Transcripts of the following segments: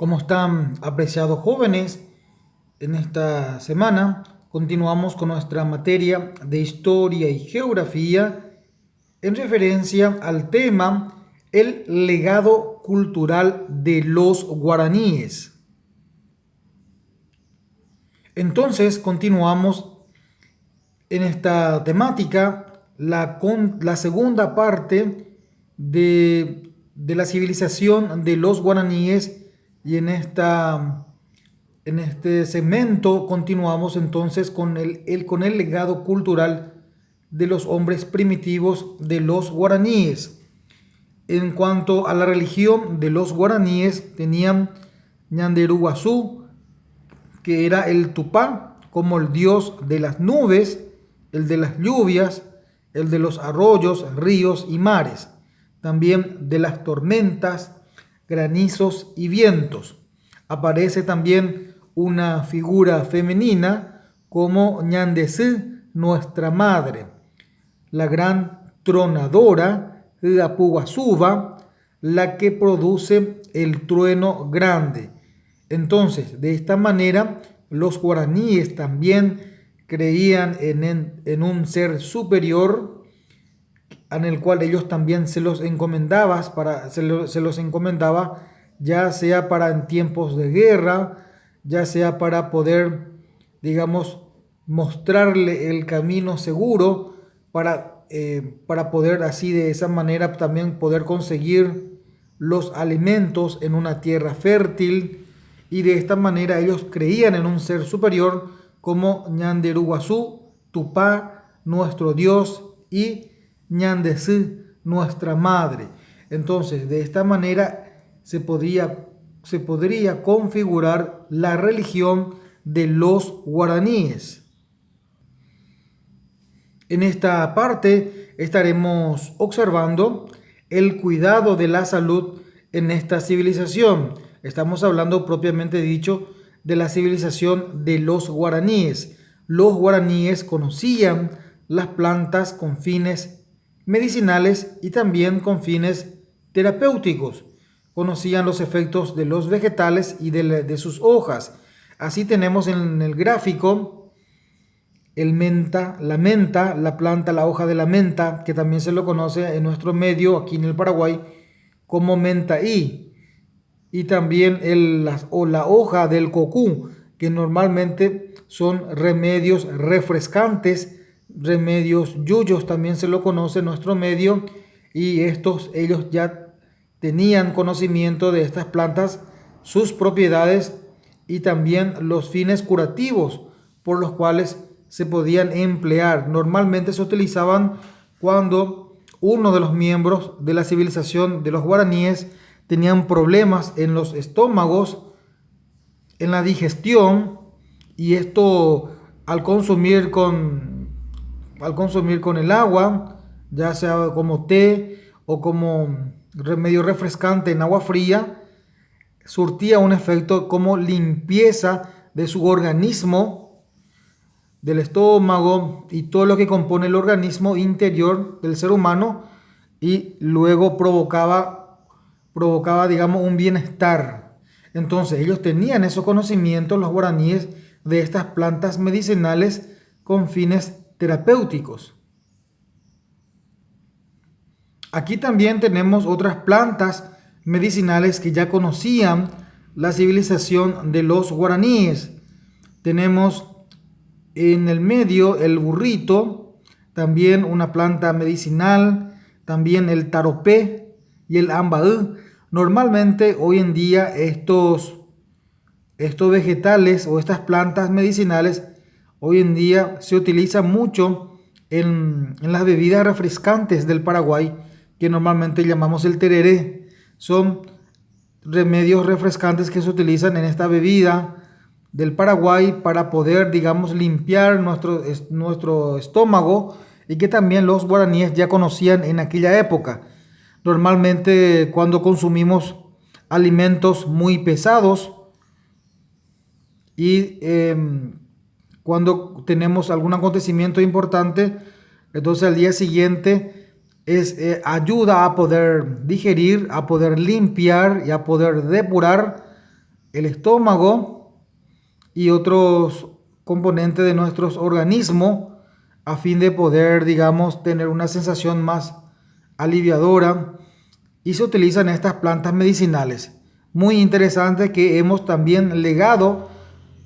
¿Cómo están, apreciados jóvenes? En esta semana continuamos con nuestra materia de historia y geografía en referencia al tema el legado cultural de los guaraníes. Entonces continuamos en esta temática la segunda parte de la civilización de los guaraníes y en este segmento continuamos entonces con con el legado cultural de los hombres primitivos de los guaraníes. En cuanto a la religión de los guaraníes, tenían Ñanderuguazú, que era el Tupá, como el dios de las nubes, el de las lluvias, el de los arroyos, ríos y mares, también de las tormentas, granizos y vientos. Aparece también una figura femenina como Ñandesí, nuestra madre, la gran tronadora, la Puguazúba, la que produce el trueno grande. Entonces, de esta manera, los guaraníes también creían en un ser superior en el cual ellos también se los encomendaba, ya sea para en tiempos de guerra, ya sea para poder, digamos, mostrarle el camino seguro para poder así de esa manera también poder conseguir los alimentos en una tierra fértil, y de esta manera ellos creían en un ser superior como Ñanderuguazú, Tupá, nuestro Dios, y Ñandesí, nuestra madre. Entonces, de esta manera se podría configurar la religión de los guaraníes. En esta parte estaremos observando el cuidado de la salud en esta civilización. Estamos hablando propiamente dicho de la civilización de los guaraníes. Los guaraníes conocían las plantas con fines medicinales y también con fines terapéuticos. Conocían los efectos de los vegetales y de sus hojas. Así tenemos en el gráfico la planta, la hoja de la menta, que también se lo conoce en nuestro medio, aquí en el Paraguay, como mentaí, y también la hoja del cocú, que normalmente son remedios refrescantes, remedios yuyos, también se lo conoce en nuestro medio, y ellos ya tenían conocimiento de estas plantas, sus propiedades y también los fines curativos por los cuales se podían emplear. Normalmente se utilizaban cuando uno de los miembros de la civilización de los guaraníes tenían problemas en los estómagos, en la digestión, y esto al consumir con el agua, ya sea como té o como remedio refrescante en agua fría, surtía un efecto como limpieza de su organismo, del estómago y todo lo que compone el organismo interior del ser humano, y luego provocaba, digamos, un bienestar. Entonces ellos tenían esos conocimientos, los guaraníes, de estas plantas medicinales con fines terapéuticos. Aquí también tenemos otras plantas medicinales que ya conocían la civilización de los guaraníes. Tenemos en el medio el burrito, también una planta medicinal, también el taropé y el ambaú. Normalmente hoy en día estos vegetales o estas plantas medicinales hoy en día se utilizan mucho en las bebidas refrescantes del Paraguay, que normalmente llamamos el tereré. Son remedios refrescantes que se utilizan en esta bebida del Paraguay para poder, digamos, limpiar nuestro estómago, y que también los guaraníes ya conocían en aquella época. Normalmente cuando consumimos alimentos muy pesados y cuando tenemos algún acontecimiento importante, entonces al día siguiente ayuda a poder digerir, a poder limpiar y a poder depurar el estómago y otros componentes de nuestros organismos a fin de poder, digamos, tener una sensación más aliviadora, y se utilizan estas plantas medicinales. Muy interesante que hemos también legado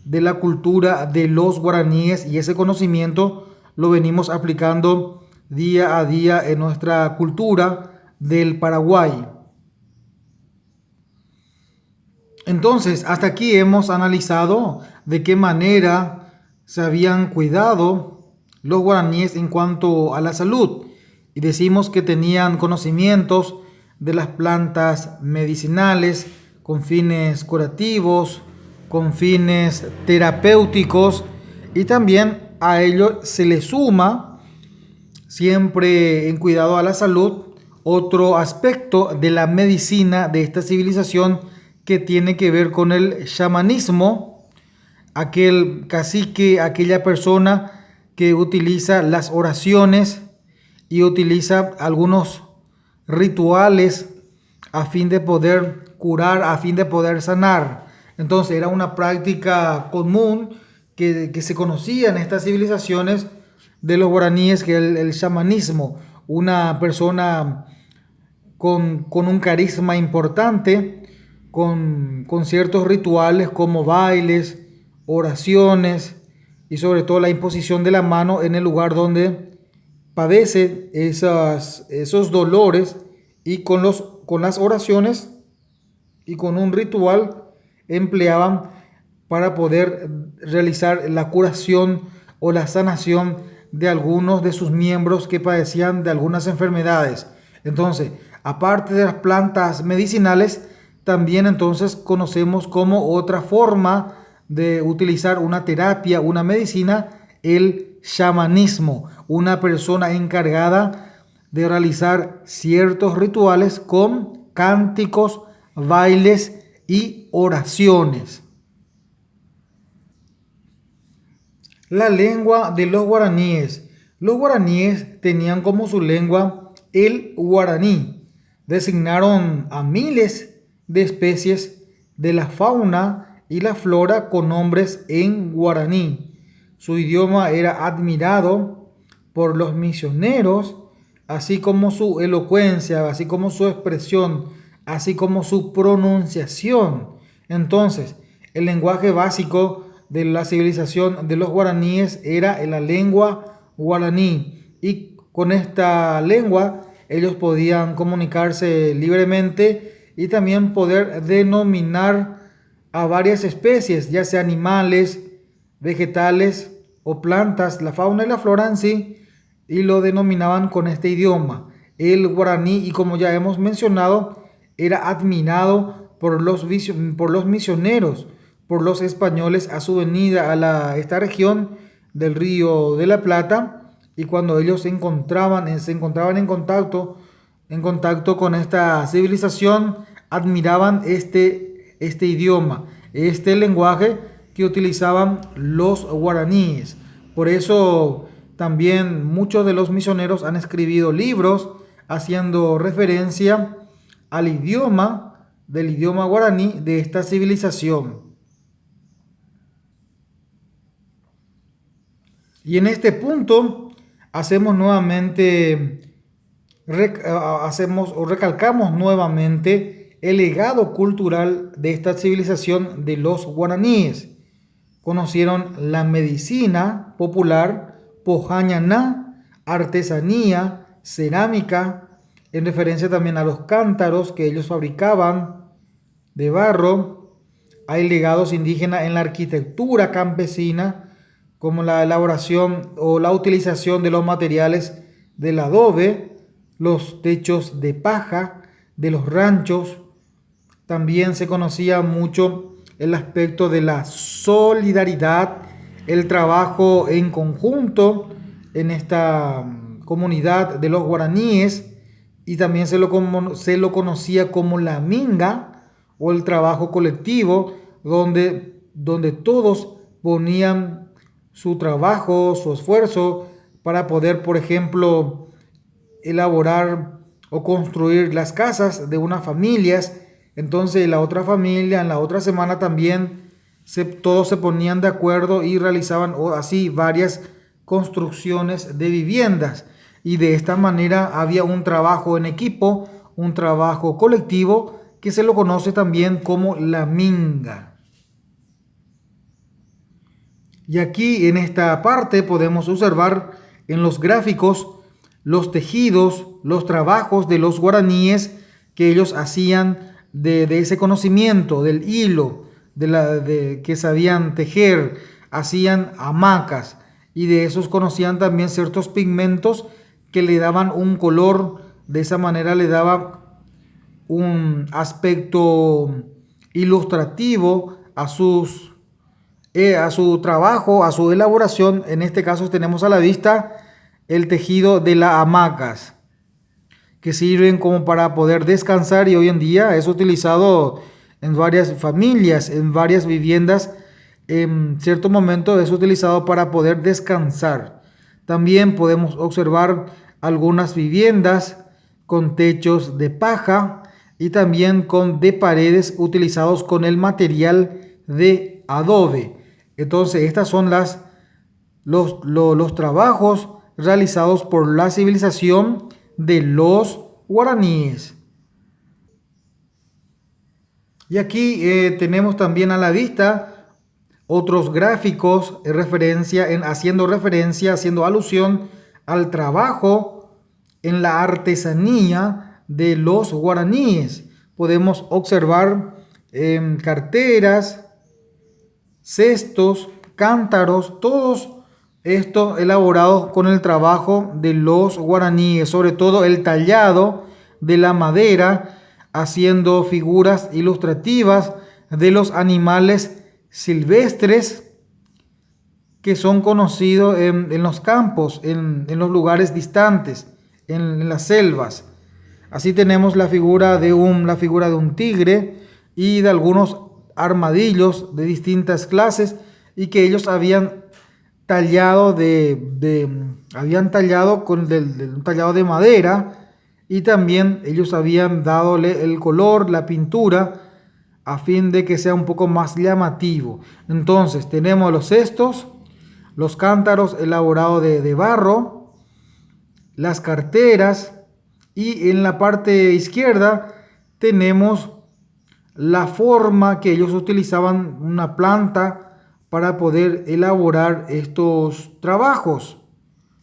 de la cultura de los guaraníes, y ese conocimiento lo venimos aplicando día a día en nuestra cultura del Paraguay. Entonces, hasta aquí hemos analizado de qué manera se habían cuidado los guaraníes en cuanto a la salud, y decimos que tenían conocimientos de las plantas medicinales con fines curativos, con fines terapéuticos, y también a ello se le suma, siempre en cuidado a la salud, otro aspecto de la medicina de esta civilización que tiene que ver con el chamanismo, aquel cacique, aquella persona que utiliza las oraciones y utiliza algunos rituales a fin de poder curar, a fin de poder sanar. Entonces era una práctica común que se conocía en estas civilizaciones de los guaraníes, que el chamanismo, una persona con un carisma importante, con ciertos rituales como bailes, oraciones y sobre todo la imposición de la mano en el lugar donde padece esos dolores, y con las oraciones y con un ritual empleaban para poder realizar la curación o la sanación de algunos de sus miembros que padecían de algunas enfermedades. Entonces, aparte de las plantas medicinales, también entonces conocemos como otra forma de utilizar una terapia, una medicina, el chamanismo, una persona encargada de realizar ciertos rituales con cánticos, bailes y oraciones. La lengua de los guaraníes. Los guaraníes tenían como su lengua el guaraní. Designaron a miles de especies de la fauna y la flora con nombres en guaraní. Su idioma era admirado por los misioneros, así como su elocuencia, así como su expresión, así como su pronunciación. Entonces, el lenguaje básico de la civilización de los guaraníes era la lengua guaraní, y con esta lengua ellos podían comunicarse libremente y también poder denominar a varias especies, ya sea animales, vegetales o plantas, la fauna y la flora en sí, y lo denominaban con este idioma, el guaraní. Y como ya hemos mencionado, era admirado por los misioneros, por los españoles a su venida a esta región del Río de la Plata, y cuando ellos se encontraban en contacto con esta civilización, admiraban este idioma, este lenguaje que utilizaban los guaraníes. Por eso también muchos de los misioneros han escrito libros haciendo referencia al idioma, del idioma guaraní de esta civilización. Y en este punto hacemos nuevamente, recalcamos nuevamente el legado cultural de esta civilización de los guaraníes. Conocieron la medicina popular, pojañaná, artesanía, cerámica, en referencia también a los cántaros que ellos fabricaban de barro. Hay legados indígenas en la arquitectura campesina, como la elaboración o la utilización de los materiales del adobe, los techos de paja de los ranchos. También se conocía mucho el aspecto de la solidaridad, el trabajo en conjunto en esta comunidad de los guaraníes, y también se lo conocía como la minga o el trabajo colectivo, donde todos ponían su trabajo, su esfuerzo para poder, por ejemplo, elaborar o construir las casas de unas familias Entonces la otra familia, en la otra semana también todos se ponían de acuerdo y realizaban así varias construcciones de viviendas. Y de esta manera había un trabajo en equipo, un trabajo colectivo que se lo conoce también como la minga. Y aquí en esta parte podemos observar en los gráficos los tejidos, los trabajos de los guaraníes que ellos hacían de ese conocimiento, del hilo, que sabían tejer, hacían hamacas y de esos conocían también ciertos pigmentos que le daban un color, de esa manera le daba un aspecto ilustrativo a su trabajo, a su elaboración. En este caso tenemos a la vista el tejido de las hamacas, que sirven como para poder descansar y hoy en día es utilizado en varias familias, en varias viviendas. En cierto momento es utilizado para poder descansar. También podemos observar algunas viviendas con techos de paja y también de paredes utilizados con el material de adobe. Entonces, estas son los trabajos realizados por la civilización de los guaraníes. Y aquí tenemos también a la vista otros gráficos haciendo alusión al trabajo en la artesanía de los guaraníes. Podemos observar carteras, cestos, cántaros, todos estos elaborados con el trabajo de los guaraníes, sobre todo el tallado de la madera, haciendo figuras ilustrativas de los animales silvestres que son conocidos en los campos, en los lugares distantes, en las selvas. Así tenemos la figura de un tigre y de algunos armadillos de distintas clases y que ellos habían tallado con un tallado de madera, y también ellos habían dadole el color, la pintura, a fin de que sea un poco más llamativo. Entonces tenemos los cestos, los cántaros elaborados de barro, las carteras, y en la parte izquierda tenemos la forma que ellos utilizaban, una planta para poder elaborar estos trabajos.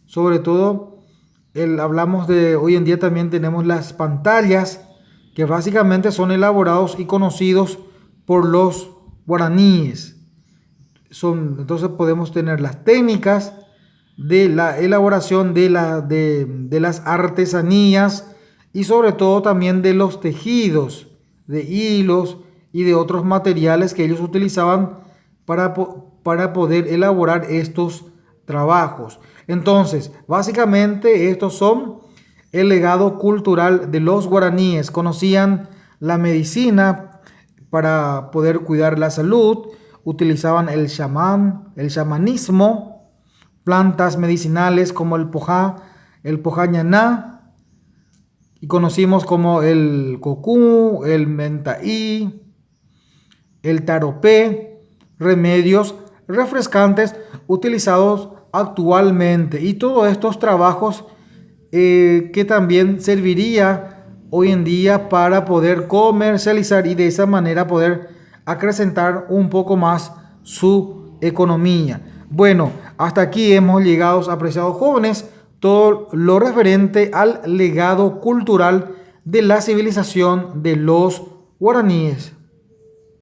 Sobre todo, hablamos de hoy en día también tenemos las pantallas, que básicamente son elaborados y conocidos por los guaraníes. Entonces podemos tener las técnicas de la elaboración de las artesanías y sobre todo también de los tejidos, de hilos y de otros materiales que ellos utilizaban para poder elaborar estos trabajos. Entonces, básicamente estos son el legado cultural de los guaraníes. Conocían la medicina para poder cuidar la salud, utilizaban el chamanismo, plantas medicinales como el pojá ñaná, y conocimos como el cocú, el mentaí, el taropé, remedios refrescantes utilizados actualmente, y todos estos trabajos que también serviría hoy en día para poder comercializar y de esa manera poder acrecentar un poco más su economía. Bueno, hasta aquí hemos llegado, apreciados jóvenes, todo lo referente al legado cultural de la civilización de los guaraníes.